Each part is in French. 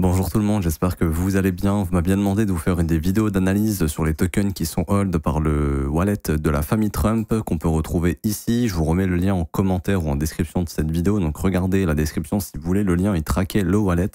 Bonjour tout le monde, j'espère que vous allez bien. Vous m'avez bien demandé de vous faire des vidéos d'analyse sur les tokens qui sont hold par le wallet de la famille Trump qu'on peut retrouver ici. Je vous remets le lien en commentaire ou en description de cette vidéo. Donc regardez la description si vous voulez. Le lien est traqué le wallet.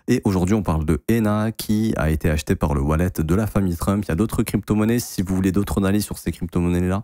Et aujourd'hui on parle de ENA qui a été acheté par le wallet de la famille Trump. Il y a d'autres crypto-monnaies. Si vous voulez d'autres analyses sur ces crypto-monnaies-là,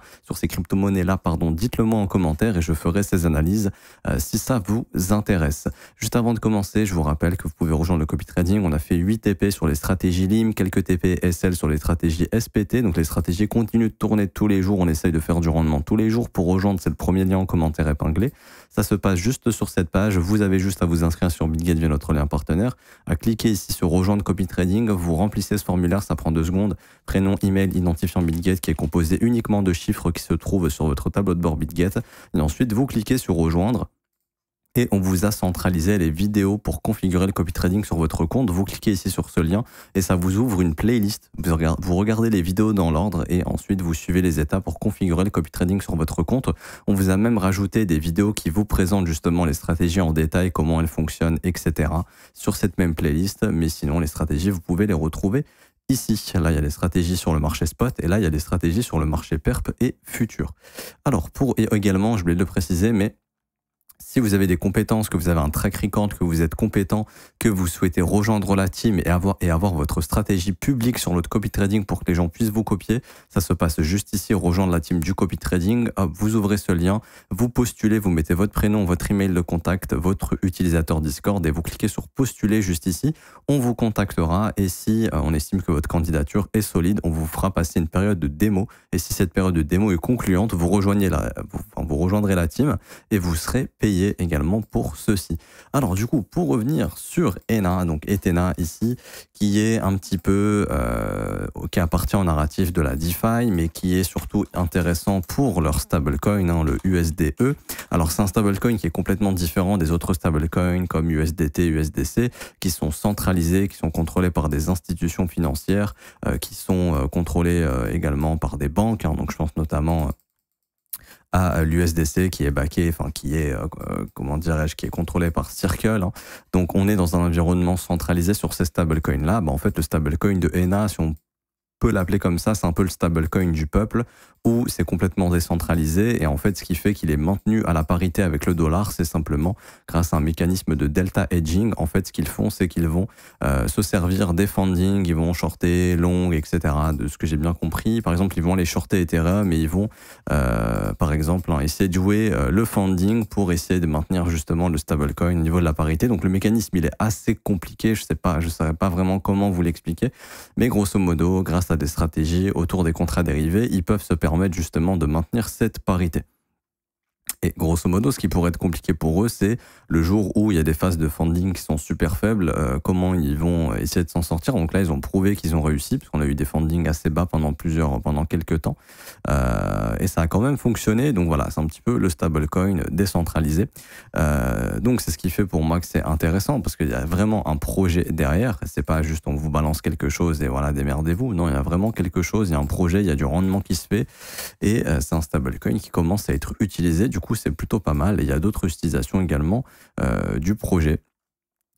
dites-le moi en commentaire et je ferai ces analyses si ça vous intéresse. Juste avant de commencer, je vous rappelle que vous pouvez rejoindre le Copy Trading. On a fait 8 TP sur les stratégies LIM, quelques TP SL sur les stratégies SPT. Donc les stratégies continuent de tourner tous les jours. On essaye de faire du rendement tous les jours. Pour rejoindre, c'est le premier lien en commentaire épinglé. Ça se passe juste sur cette page. Vous avez juste à vous inscrire sur Bitget via notre lien partenaire, à cliquer ici sur rejoindre Copy Trading. Vous remplissez ce formulaire, ça prend 2 secondes. Prénom, email, identifiant Bitget qui est composé uniquement de chiffres qui se trouvent sur votre tableau de bord Bitget. Et ensuite, vous cliquez sur rejoindre. Et on vous a centralisé les vidéos pour configurer le copy trading sur votre compte. Vous cliquez ici sur ce lien et ça vous ouvre une playlist. Vous regardez les vidéos dans l'ordre et ensuite vous suivez les étapes pour configurer le copy trading sur votre compte. On vous a même rajouté des vidéos qui vous présentent justement les stratégies en détail, comment elles fonctionnent, etc. sur cette même playlist. Mais sinon, les stratégies, vous pouvez les retrouver ici. Là, il y a les stratégies sur le marché spot et là, il y a des stratégies sur le marché perp et futur. Alors, et également, je voulais le préciser, mais si vous avez des compétences, que vous avez un track record, que vous êtes compétent, que vous souhaitez rejoindre la team et avoir votre stratégie publique sur notre copy trading pour que les gens puissent vous copier, ça se passe juste ici, rejoindre la team du copy trading. Hop, vous ouvrez ce lien, vous postulez, vous mettez votre prénom, votre email de contact, votre utilisateur Discord et vous cliquez sur postuler juste ici. On vous contactera et si on estime que votre candidature est solide, on vous fera passer une période de démo. Et si cette période de démo est concluante, vous rejoindrez la team et vous serez payé également pour ceci. Alors du coup, pour revenir sur ENA, donc Ethena ici, qui est un petit peu, qui appartient au narratif de la DeFi, mais qui est surtout intéressant pour leur stablecoin, hein, le USDE. Alors c'est un stablecoin qui est complètement différent des autres stablecoins comme USDT, USDC, qui sont centralisés, qui sont contrôlés par des institutions financières, qui sont contrôlés également par des banques, hein, donc je pense notamment à l'USDC qui est backé, enfin qui est comment dirais-je, qui est contrôlé par Circle. Hein. Donc on est dans un environnement centralisé sur ces stablecoins là. En fait le stablecoin de ENA, si on peut l'appeler comme ça, c'est un peu le stablecoin du peuple où c'est complètement décentralisé et en fait ce qui fait qu'il est maintenu à la parité avec le dollar, c'est simplement grâce à un mécanisme de delta hedging. En fait ce qu'ils font, c'est qu'ils vont se servir des funding, ils vont shorter, long, etc. de ce que j'ai bien compris. Par exemple, ils vont aller shorter Ethereum et ils vont par exemple essayer de jouer le funding pour essayer de maintenir justement le stablecoin au niveau de la parité. Donc le mécanisme il est assez compliqué, je saurais pas vraiment comment vous l'expliquer, mais grosso modo, grâce à des stratégies autour des contrats dérivés, ils peuvent se permettre justement de maintenir cette parité. Et grosso modo, ce qui pourrait être compliqué pour eux, c'est le jour où il y a des phases de funding qui sont super faibles, comment ils vont essayer de s'en sortir. Donc là, ils ont prouvé qu'ils ont réussi, parce qu'on a eu des fundings assez bas pendant quelques temps. Et ça a quand même fonctionné. Donc voilà, c'est un petit peu le stablecoin décentralisé. Donc c'est ce qui fait pour moi que c'est intéressant, parce qu'il y a vraiment un projet derrière. C'est pas juste on vous balance quelque chose et voilà, démerdez-vous. Non, il y a vraiment quelque chose, il y a un projet, il y a du rendement qui se fait. Et c'est un stablecoin qui commence à être utilisé. Du coup, c'est plutôt pas mal. Et il y a d'autres utilisations également du projet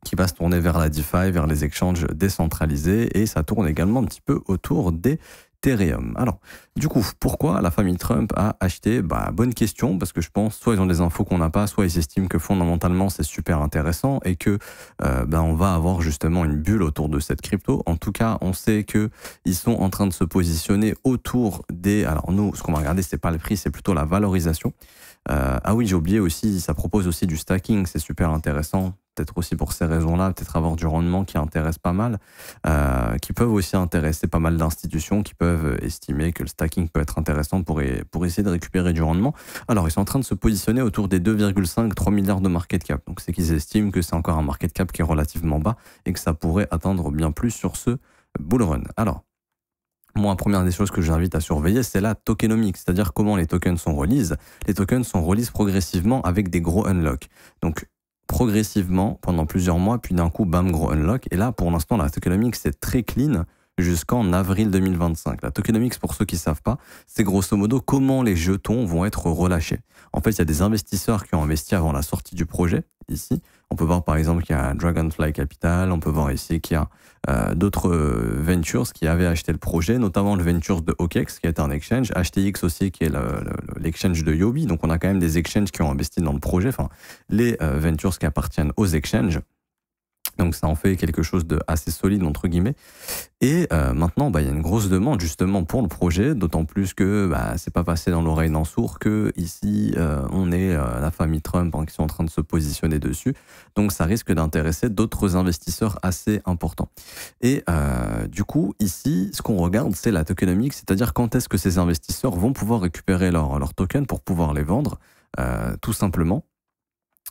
qui va se tourner vers la DeFi, vers les exchanges décentralisés. Et ça tourne également un petit peu autour des Ethereum. Alors, du coup, pourquoi la famille Trump a acheté? Bonne question, parce que je pense soit ils ont des infos qu'on n'a pas, soit ils estiment que fondamentalement c'est super intéressant et que on va avoir justement une bulle autour de cette crypto. En tout cas, on sait que ils sont en train de se positionner autour des... Alors nous, ce qu'on va regarder, c'est pas le prix, c'est plutôt la valorisation. Ah oui, j'ai oublié aussi, ça propose aussi du stacking, c'est super intéressant. Peut-être aussi pour ces raisons-là, peut-être avoir du rendement qui intéresse pas mal, qui peuvent aussi intéresser pas mal d'institutions qui peuvent estimer que le stacking peut être intéressant pour essayer de récupérer du rendement. Alors, ils sont en train de se positionner autour des 2,5-3 milliards de market cap. Donc, c'est qu'ils estiment que c'est encore un market cap qui est relativement bas et que ça pourrait atteindre bien plus sur ce bull run. Alors, moi, la première des choses que j'invite à surveiller, c'est la tokenomics, c'est-à-dire comment les tokens sont release. Les tokens sont release progressivement avec des gros unlocks. Donc, progressivement pendant plusieurs mois, puis d'un coup, bam, gros unlock. Et là, pour l'instant, la tokenomics, c'est très clean. jusqu'en avril 2025. La tokenomics, pour ceux qui ne savent pas, c'est grosso modo comment les jetons vont être relâchés. En fait, il y a des investisseurs qui ont investi avant la sortie du projet, ici. On peut voir par exemple qu'il y a Dragonfly Capital, on peut voir ici qu'il y a d'autres ventures qui avaient acheté le projet, notamment le venture de OKEx qui est un exchange, HTX aussi qui est l'exchange de Yobi, donc on a quand même des exchanges qui ont investi dans le projet, enfin les ventures qui appartiennent aux exchanges. Donc ça en fait quelque chose de assez solide entre guillemets. Et maintenant, il y a une grosse demande justement pour le projet, d'autant plus que c'est pas passé dans l'oreille d'un sourd que ici on est la famille Trump qui sont en train de se positionner dessus. Donc ça risque d'intéresser d'autres investisseurs assez importants. Et du coup ici, ce qu'on regarde, c'est la tokenomics, c'est-à-dire quand est-ce que ces investisseurs vont pouvoir récupérer leurs tokens pour pouvoir les vendre, tout simplement.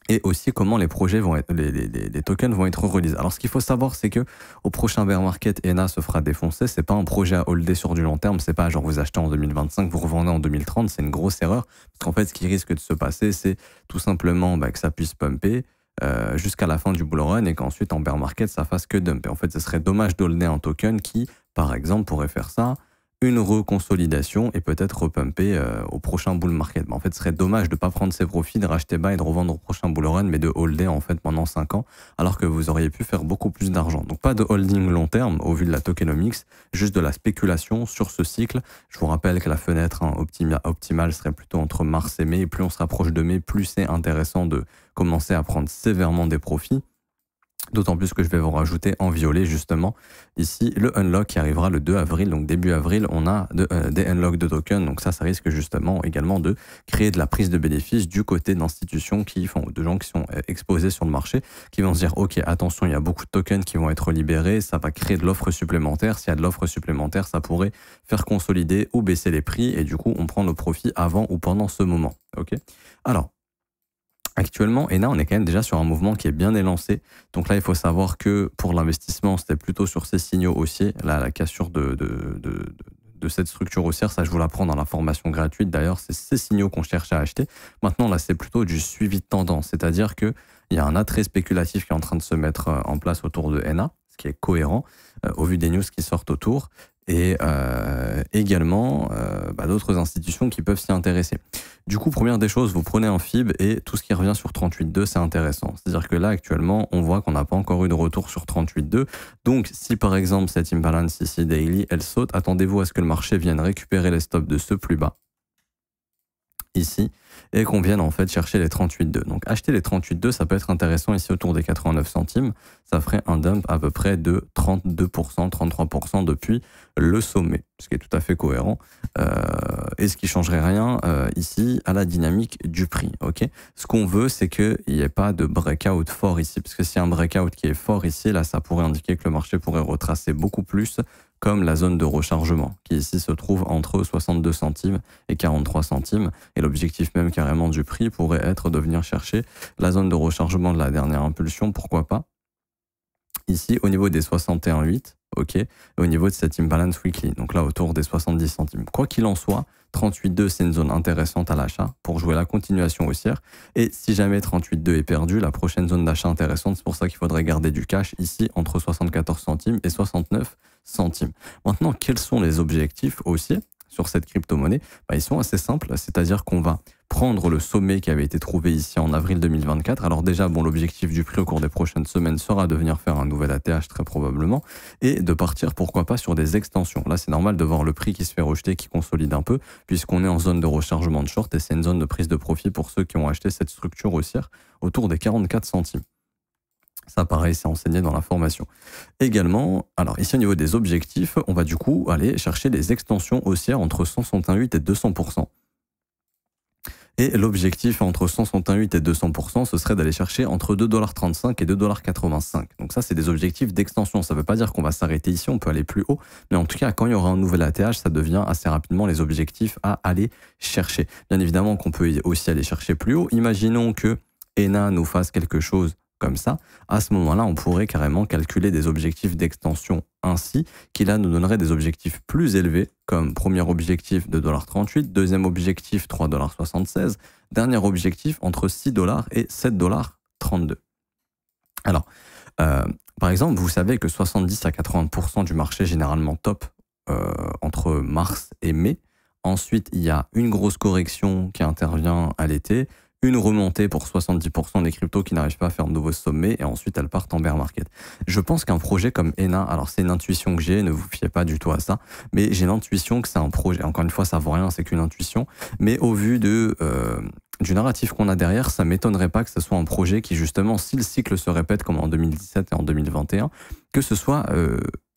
Et aussi comment les projets vont être, les tokens vont être releasés. Alors ce qu'il faut savoir, c'est que au prochain bear market, ENA se fera défoncer. C'est pas un projet à holder sur du long terme. C'est pas genre vous achetez en 2025, vous revendez en 2030. C'est une grosse erreur. Parce qu'en fait, ce qui risque de se passer, c'est tout simplement que ça puisse pumper jusqu'à la fin du bull run et qu'ensuite en bear market, ça fasse que dump. Et en fait, ce serait dommage d'holder un token qui, par exemple, pourrait faire ça, une reconsolidation et peut-être repumper au prochain bull market. En fait, ce serait dommage de ne pas prendre ses profits, de racheter bas et de revendre au prochain bull run, mais de holder en fait pendant 5 ans, alors que vous auriez pu faire beaucoup plus d'argent. Donc pas de holding long terme au vu de la tokenomics, juste de la spéculation sur ce cycle. Je vous rappelle que la fenêtre optimale serait plutôt entre mars et mai, et plus on se rapproche de mai, plus c'est intéressant de commencer à prendre sévèrement des profits. D'autant plus que je vais vous rajouter en violet justement ici le unlock qui arrivera le 2 avril. Donc début avril, on a des unlocks de tokens. Donc ça risque justement également de créer de la prise de bénéfices du côté d'institutions de gens qui sont exposés sur le marché, qui vont se dire ok, attention, il y a beaucoup de tokens qui vont être libérés, ça va créer de l'offre supplémentaire. S'il y a de l'offre supplémentaire, ça pourrait faire consolider ou baisser les prix et du coup on prend nos profits avant ou pendant ce moment. Ok. Alors actuellement, ENA, on est quand même déjà sur un mouvement qui est bien élancé. Donc là, il faut savoir que pour l'investissement, c'était plutôt sur ces signaux haussiers. Là, la cassure de cette structure haussière, ça, je vous l'apprends dans la formation gratuite. D'ailleurs, c'est ces signaux qu'on cherche à acheter. Maintenant, là, c'est plutôt du suivi de tendance. C'est-à-dire qu'il y a un attrait spéculatif qui est en train de se mettre en place autour de ENA, ce qui est cohérent au vu des news qui sortent autour. Et également d'autres institutions qui peuvent s'y intéresser. Du coup, première des choses, vous prenez un FIB et tout ce qui revient sur 38.2, c'est intéressant. C'est-à-dire que là, actuellement, on voit qu'on n'a pas encore eu de retour sur 38.2. Donc, si par exemple, cette imbalance ici, daily, elle saute, attendez-vous à ce que le marché vienne récupérer les stops de ce plus bas, ici, et qu'on vienne en fait chercher les 38.2. Donc acheter les 38.2, ça peut être intéressant ici autour des 89 centimes. Ça ferait un dump à peu près de 32%, 33% depuis le sommet, ce qui est tout à fait cohérent et ce qui changerait rien ici à la dynamique du prix. Ok. Ce qu'on veut, c'est qu'il n'y ait pas de breakout fort ici, parce que s'il y a un breakout qui est fort ici, là, ça pourrait indiquer que le marché pourrait retracer beaucoup plus, comme la zone de rechargement, qui ici se trouve entre 62 centimes et 43 centimes. Et l'objectif même carrément du prix pourrait être de venir chercher la zone de rechargement de la dernière impulsion, pourquoi pas, ici au niveau des 61,8, ok, et au niveau de cette imbalance weekly, donc là autour des 70 centimes. Quoi qu'il en soit, 38,2 c'est une zone intéressante à l'achat pour jouer la continuation haussière. Et si jamais 38,2 est perdu, la prochaine zone d'achat intéressante, c'est pour ça qu'il faudrait garder du cash ici entre 74 centimes et 69 centimes. Maintenant, quels sont les objectifs haussiers sur cette crypto-monnaie? Ils sont assez simples, c'est-à-dire qu'on va prendre le sommet qui avait été trouvé ici en avril 2024. Alors déjà, l'objectif du prix au cours des prochaines semaines sera de venir faire un nouvel ATH très probablement et de partir, pourquoi pas, sur des extensions. Là, c'est normal de voir le prix qui se fait rejeter, qui consolide un peu, puisqu'on est en zone de rechargement de short et c'est une zone de prise de profit pour ceux qui ont acheté cette structure haussière autour des 44 centimes. Ça, pareil, c'est enseigné dans la formation. Également, alors ici au niveau des objectifs, on va du coup aller chercher des extensions haussières entre 161,8 et 200%. Et l'objectif entre 161,8 et 200%, ce serait d'aller chercher entre 2,35$ et 2,85$. Donc ça, c'est des objectifs d'extension. Ça ne veut pas dire qu'on va s'arrêter ici, on peut aller plus haut. Mais en tout cas, quand il y aura un nouvel ATH, ça devient assez rapidement les objectifs à aller chercher. Bien évidemment qu'on peut aussi aller chercher plus haut. Imaginons que ENA nous fasse quelque chose comme ça, à ce moment-là, on pourrait carrément calculer des objectifs d'extension ainsi, qui là nous donnerait des objectifs plus élevés, comme premier objectif 2,38$, deuxième objectif 3,76$, dernier objectif entre 6$ et 7,32$. Alors, Euh, Par exemple, vous savez que 70 à 80% du marché est généralement top entre mars et mai. Ensuite, il y a une grosse correction qui intervient à l'été, une remontée pour 70% des cryptos qui n'arrivent pas à faire de nouveaux sommets, et ensuite elles partent en bear market. Je pense qu'un projet comme ENA, alors c'est une intuition que j'ai, ne vous fiez pas du tout à ça, mais j'ai l'intuition que c'est un projet, encore une fois ça vaut rien, c'est qu'une intuition, mais au vu du narratif qu'on a derrière, ça m'étonnerait pas que ce soit un projet qui justement, si le cycle se répète comme en 2017 et en 2021, que ce soit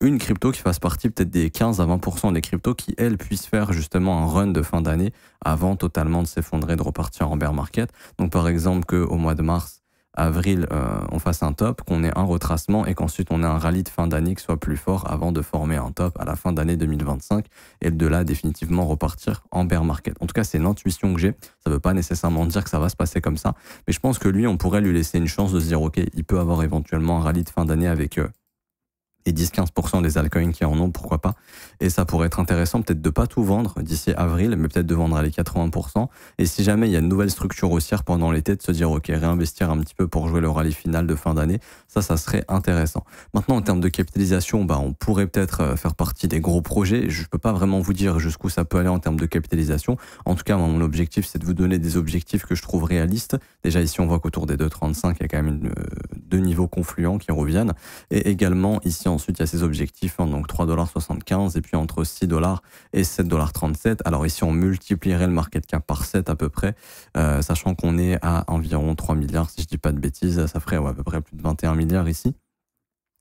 une crypto qui fasse partie peut-être des 15 à 20% des cryptos qui, elles, puissent faire justement un run de fin d'année avant totalement de s'effondrer, de repartir en bear market. Donc par exemple qu'au mois de mars, avril, on fasse un top, qu'on ait un retracement et qu'ensuite on ait un rallye de fin d'année qui soit plus fort avant de former un top à la fin d'année 2025 et de là définitivement repartir en bear market. En tout cas, c'est une intuition que j'ai. Ça ne veut pas nécessairement dire que ça va se passer comme ça, mais je pense que lui, on pourrait lui laisser une chance de se dire, ok, il peut avoir éventuellement un rallye de fin d'année avec et 10-15% des altcoins qui en ont, pourquoi pas. Et ça pourrait être intéressant peut-être de pas tout vendre d'ici avril, mais peut-être de vendre à les 80%. Et si jamais il y a une nouvelle structure haussière pendant l'été, de se dire, ok, réinvestir un petit peu pour jouer le rallye final de fin d'année, ça serait intéressant. Maintenant, en termes de capitalisation, on pourrait peut-être faire partie des gros projets. Je peux pas vraiment vous dire jusqu'où ça peut aller en termes de capitalisation. En tout cas, mon objectif, c'est de vous donner des objectifs que je trouve réalistes. Déjà, ici, on voit qu'autour des 2,35, il y a quand même deux niveaux confluents qui reviennent. Et également, ici, ensuite, il y a ces objectifs, donc 3,75 $ et puis entre 6 $ et 7,37 $. Alors ici, on multiplierait le market cap par 7 à peu près, sachant qu'on est à environ 3 milliards, si je dis pas de bêtises, ça ferait à peu près plus de 21 milliards ici.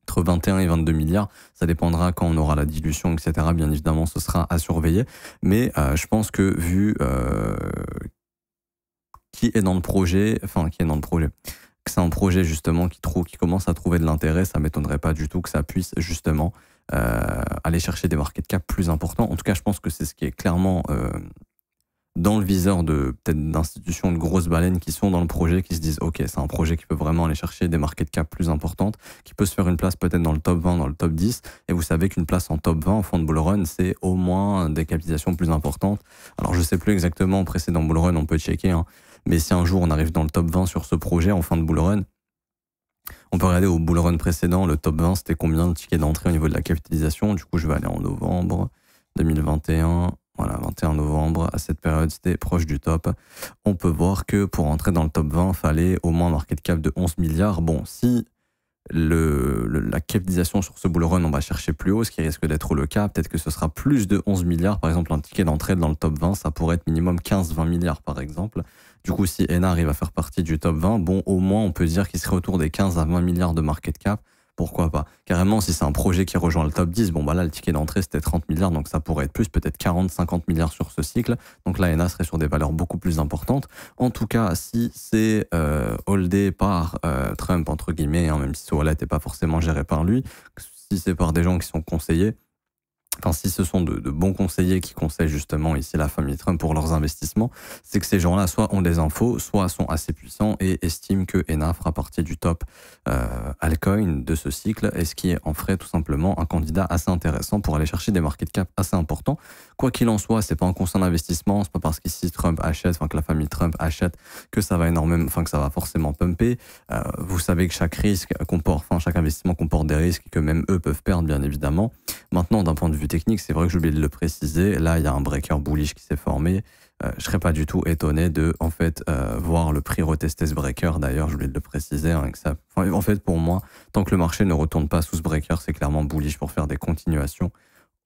Entre 21 et 22 milliards, ça dépendra quand on aura la dilution, etc. Bien évidemment, ce sera à surveiller. Mais je pense que vu qui est dans le projet, que c'est un projet justement qui commence à trouver de l'intérêt, ça m'étonnerait pas du tout que ça puisse justement aller chercher des market cap plus importants. En tout cas, je pense que c'est ce qui est clairement dans le viseur de peut-être d'institutions de grosses baleines qui sont dans le projet, qui se disent ok, c'est un projet qui peut vraiment aller chercher des market cap plus importantes, qui peut se faire une place peut-être dans le top 20, dans le top 10. Et vous savez qu'une place en top 20 en fond de bull run, c'est au moins des capitalisations plus importantes. Alors je sais plus exactement, précédent bull run, on peut checker, hein. Mais si un jour on arrive dans le top 20 sur ce projet en fin de bull run, on peut regarder au bull run précédent, le top 20 c'était combien de tickets d'entrée au niveau de la capitalisation. Du coup je vais aller en novembre 2021, voilà, 21 novembre, à cette période c'était proche du top. On peut voir que pour entrer dans le top 20, il fallait au moins un market cap de 11 milliards. Bon, si la capitalisation sur ce bull run, on va chercher plus haut, ce qui risque d'être le cas. Peut-être que ce sera plus de 11 milliards. Par exemple, un ticket d'entrée dans le top 20, ça pourrait être minimum 15-20 milliards, par exemple. Du coup, si ENA arrive à faire partie du top 20, bon, au moins, on peut dire qu'il serait autour des 15 à 20 milliards de market cap. Pourquoi pas? Carrément, si c'est un projet qui rejoint le top 10, bon, bah là, le ticket d'entrée, c'était 30 milliards, donc ça pourrait être plus, peut-être 40-50 milliards sur ce cycle. Donc là, ENA serait sur des valeurs beaucoup plus importantes. En tout cas, si c'est holdé par Trump, entre guillemets, hein, même si ce wallet n'est pas forcément géré par lui, si c'est par des gens qui sont conseillés, enfin, si ce sont de bons conseillers qui conseillent justement ici la famille Trump pour leurs investissements, c'est que ces gens-là soit ont des infos, soit sont assez puissants et estiment que ENA fera partie du top altcoin de ce cycle, et ce qui en ferait tout simplement un candidat assez intéressant pour aller chercher des market cap assez importants. Quoi qu'il en soit, c'est pas un constant d'investissement, c'est pas parce qu'ici Trump achète, enfin que la famille Trump achète, que ça va énormément, enfin que ça va forcément pumper. Vous savez que chaque risque comporte, enfin chaque investissement comporte des risques que même eux peuvent perdre, bien évidemment. Maintenant, d'un point de vue technique, c'est vrai que j'ai oublié de le préciser. Là, il y a un breaker bullish qui s'est formé. Je serais pas du tout étonné de, en fait, voir le prix retester ce breaker. D'ailleurs, j'ai oublié de le préciser. Hein, que ça... enfin, en fait, pour moi, tant que le marché ne retourne pas sous ce breaker, c'est clairement bullish pour faire des continuations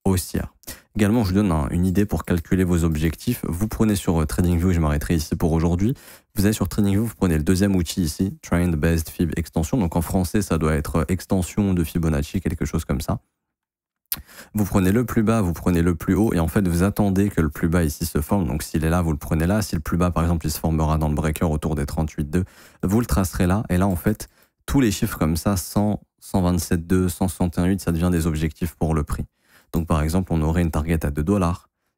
haussières. Également, je vous donne une idée pour calculer vos objectifs. Vous prenez sur TradingView, je m'arrêterai ici pour aujourd'hui. Vous allez sur TradingView, vous prenez le deuxième outil ici, Trend Based Fib Extension. Donc en français, ça doit être extension de Fibonacci, quelque chose comme ça. Vous prenez le plus bas, vous prenez le plus haut, et en fait vous attendez que le plus bas ici se forme. Donc s'il est là, vous le prenez là. Si le plus bas par exemple il se formera dans le breaker autour des 38,2, vous le tracerez là. Et là en fait tous les chiffres comme ça, 100, 127,2, 161,8, ça devient des objectifs pour le prix. Donc par exemple on aurait une target à 2 $,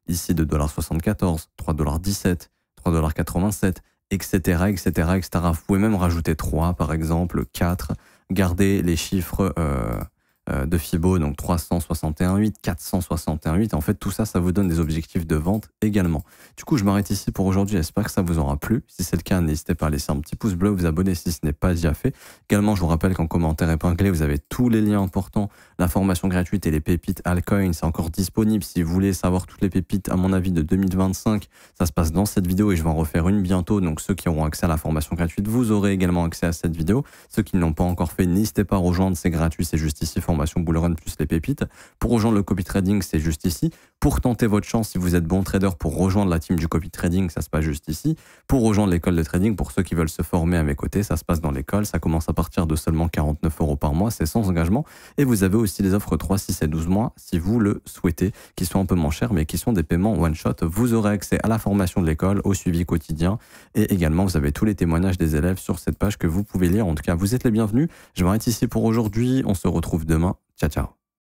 ici 2,74 $, 3,17 $, 3,87 $, etc., etc., etc. Vous pouvez même rajouter 3 par exemple, 4, garder les chiffres de Fibo, donc 361,8, 461,8. En fait, tout ça, ça vous donne des objectifs de vente également. Du coup, je m'arrête ici pour aujourd'hui. J'espère que ça vous aura plu. Si c'est le cas, n'hésitez pas à laisser un petit pouce bleu, vous abonner si ce n'est pas déjà fait. Également, je vous rappelle qu'en commentaire épinglé, vous avez tous les liens importants, la formation gratuite et les pépites Altcoin. C'est encore disponible. Si vous voulez savoir toutes les pépites, à mon avis, de 2025, ça se passe dans cette vidéo et je vais en refaire une bientôt. Donc, ceux qui auront accès à la formation gratuite, vous aurez également accès à cette vidéo. Ceux qui ne l'ont pas encore fait, n'hésitez pas à rejoindre. C'est gratuit, c'est juste ici. Formation Bullrun plus les pépites. Pour rejoindre le copy trading, c'est juste ici. Pour tenter votre chance, si vous êtes bon trader, pour rejoindre la team du copy trading, ça se passe juste ici. Pour rejoindre l'école de trading, pour ceux qui veulent se former à mes côtés, ça se passe dans l'école. Ça commence à partir de seulement 49 € par mois, c'est sans engagement. Et vous avez aussi les offres 3, 6 et 12 mois, si vous le souhaitez, qui sont un peu moins chers, mais qui sont des paiements one shot. Vous aurez accès à la formation de l'école, au suivi quotidien, et également vous avez tous les témoignages des élèves sur cette page que vous pouvez lire. En tout cas, vous êtes les bienvenus. Je m'arrête ici pour aujourd'hui. On se retrouve demain. Ciao, ciao.